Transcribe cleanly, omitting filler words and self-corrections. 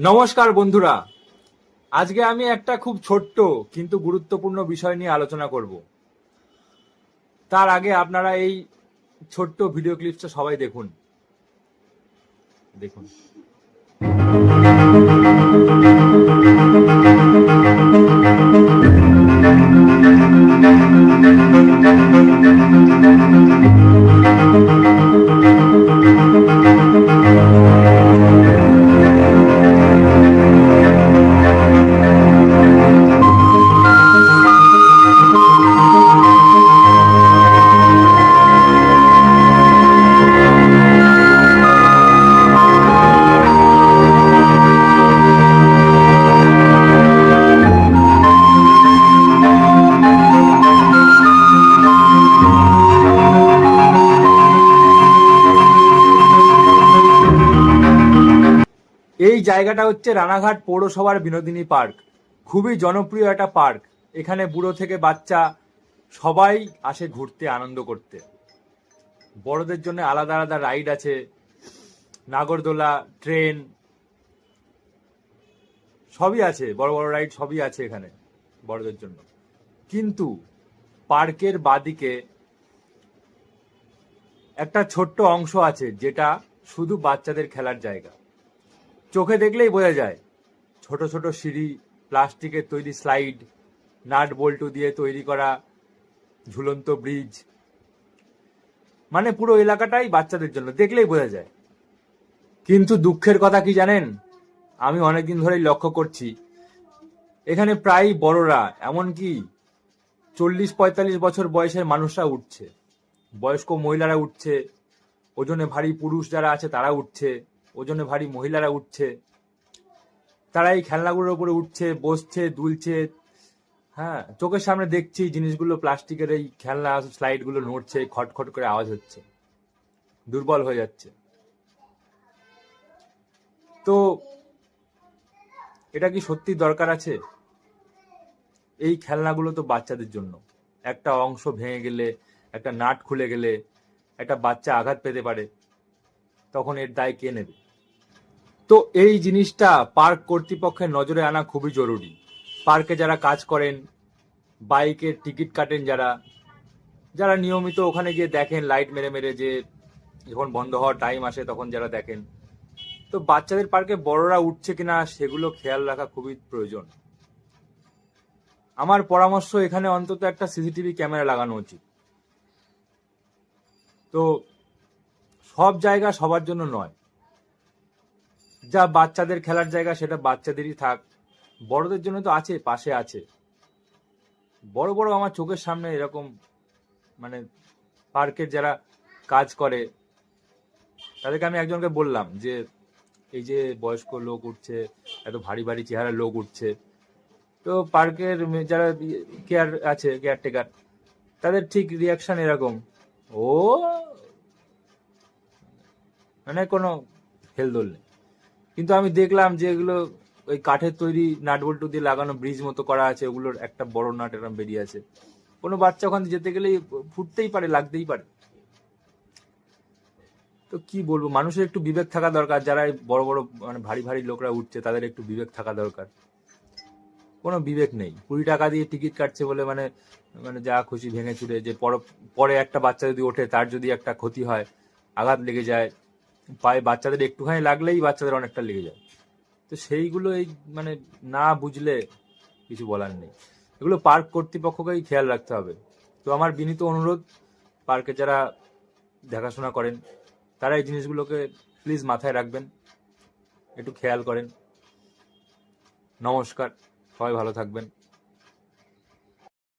নমস্কার বন্ধুরা, আজকে আমি একটা খুব ছোট্ট কিন্তু গুরুত্বপূর্ণ বিষয় নিয়ে আলোচনা করব। তার আগে আপনারা এই ছোট্ট ভিডিও ক্লিপটা সবাই দেখুন। দেখুন এই জায়গাটা হচ্ছে রানাঘাট পৌরসভার বিনোদিনী পার্ক। খুবই জনপ্রিয় একটা পার্ক। এখানে বুড়ো থেকে বাচ্চা সবাই আসে ঘুরতে, আনন্দ করতে। বড়দের জন্য আলাদা আলাদা রাইড আছে, নাগরদোলা, ট্রেন, সবই আছে। বড় বড় রাইড সবই আছে এখানে বড়দের জন্য। কিন্তু পার্কের বাদিকে একটা ছোট্ট অংশ আছে যেটা শুধু বাচ্চাদের খেলার জায়গা। চোখে দেখলেই বোঝা যায়। ছোট ছোট সিঁড়ি, প্লাস্টিকের তৈরি স্লাইড, নাট বল্টু দিয়ে তৈরি করা ঝুলন্ত ব্রিজ, মানে পুরো এলাকাটাই বাচ্চাদের জন্য, দেখলেই বোঝা যায়। কিন্তু দুঃখের কথা কি জানেন? আমি অনেকদিন ধরেই লক্ষ্য করছি এখানে প্রায় বড়রা, এমনকি 40-45 বছর বয়সের মানুষরা উঠছে, বয়স্ক মহিলারা উঠছে, ওজনে ভারী পুরুষ যারা আছে তারা উঠছে, ওজনে ভারী মহিলারা উঠছে। তারা এই খেলনাগুলোর উপরে উঠছে, বসছে, দুলছে। হ্যাঁ, চোখের সামনে দেখছি জিনিসগুলো, প্লাস্টিকের এই খেলনা স্লাইড গুলো নড়ছে, খটখট করে আওয়াজ হচ্ছে, দুর্বল হয়ে যাচ্ছে। তো এটা কি সত্যি দরকার আছে? এই খেলনাগুলো তো বাচ্চাদের জন্য। একটা অংশ ভেঙে গেলে, একটা নাট খুলে গেলে একটা বাচ্চা আঘাত পেতে পারে, তখন এর দায় কে নেবে? তো এই জিনিসটা পার্ক কর্তৃপক্ষের নজরে আনা খুবই জরুরি। পার্কে যারা কাজ করেন, বাইকের টিকিট কাটেন, যারা যারা নিয়মিত ওখানে গিয়ে দেখেন লাইট মেরে মেরে, যে যখন বন্ধ হওয়ার টাইম আসে তখন যারা দেখেন, তো বাচ্চাদের পার্কে বড়রা উঠছে কিনা সেগুলো খেয়াল রাখা খুবই প্রয়োজন। আমার পরামর্শ, এখানে অন্তত একটা সিসিটিভি ক্যামেরা লাগানো উচিত। তো সব জায়গা সবার জন্য নয়, যা বাচ্চাদের খেলার জায়গা সেটা বাচ্চাদেরই থাক। বড়দের জন্য তো আছে, পাশে আছে। বড় বড় আমার চোখের সামনে এরকম, মানে পার্কের যারা কাজ করে তাদেরকে আমি একজনকে বললাম যে এই যে বয়স্ক লোক উঠছে, এত ভারী ভারী চেহারা লোক উঠছে, তো পার্কের যারা কেয়ার আছে, কেয়ারটেকার, তাদের ঠিক রিয়াকশন এরকম, ও মানে কোনো হেলদোল নেই। কিন্তু আমি দেখলাম যে এগুলো ওই কাঠের তৈরি নাটবল্টু দিয়ে লাগানো ব্রিজ মতো করা আছে, ওগুলোর একটা বড় নাট এরকম বেরিয়ে আছে। কোনো বাচ্চা ওখান দিয়ে যেতে গেলেই ফুটতেই পারে, লাগতেই পারে। তো কি বলবো, মানুষের একটু বিবেক থাকা দরকার। যারা বড় বড় মানে ভারী ভারী লোকরা উঠছে তাদের একটু বিবেক থাকা দরকার। কোনো বিবেক নেই। 20 টাকা দিয়ে টিকিট কাটছে বলে মানে মানে যা খুশি ভেঙে চুরে, যে পরে একটা বাচ্চা যদি ওঠে, তার যদি একটা ক্ষতি হয়, আঘাত লেগে যায় পায়ে, বাচ্চাদের একটুখানি লাগলেই বাচ্চাদের অনেকটা লেগে যায়। তো সেইগুলো এই মানে না বুঝলে কিছু বলার নেই। এগুলো পার্ক কর্তৃপক্ষকেই খেয়াল রাখতে হবে। তো আমার বিনীত অনুরোধ, পার্কে যারা দেখাশোনা করেন তারা এই জিনিসগুলোকে প্লিজ মাথায় রাখবেন, একটু খেয়াল করেন। নমস্কার, সবাই ভালো থাকবেন।